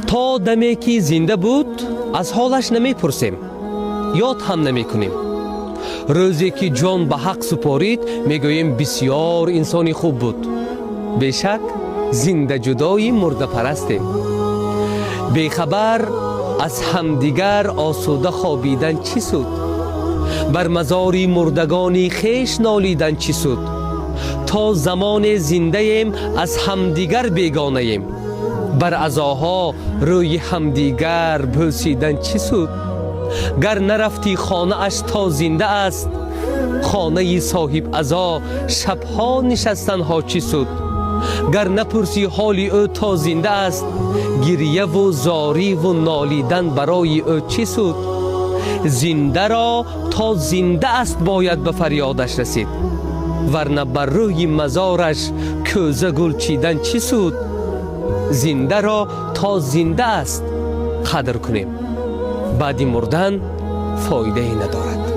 تا دمی که زنده بود از حالش نمی پرسیم، یاد هم نمی کنیم. روزی که جان به حق سپارید میگوییم بسیار انسانی خوب بود. بیشک زنده جدای مرده پرستیم. بیخبر از همدیگر آسوده خوابیدن چی سود؟ بر مزاری مردگانی خیش نالیدن چی سود؟ تا زمان زنده ایم از همدیگر بیگانه ایم. بر عزاها روی همدیگر بوسیدن چی سود؟ گر نرفتی خانه اش تا زنده است، خانه صاحب عزا شبها نشستن ها چی سود؟ گر نپرسی حالی او تا زنده است، گریه و زاری و نالیدن برای او چی سود؟ زنده را تا زنده است باید به فریادش رسید، ورنه بر روی مزارش کوزه گل چیدن چی سود؟ زنده را تا زنده است قدر کنیم، بعد مردن فایده ای ندارد.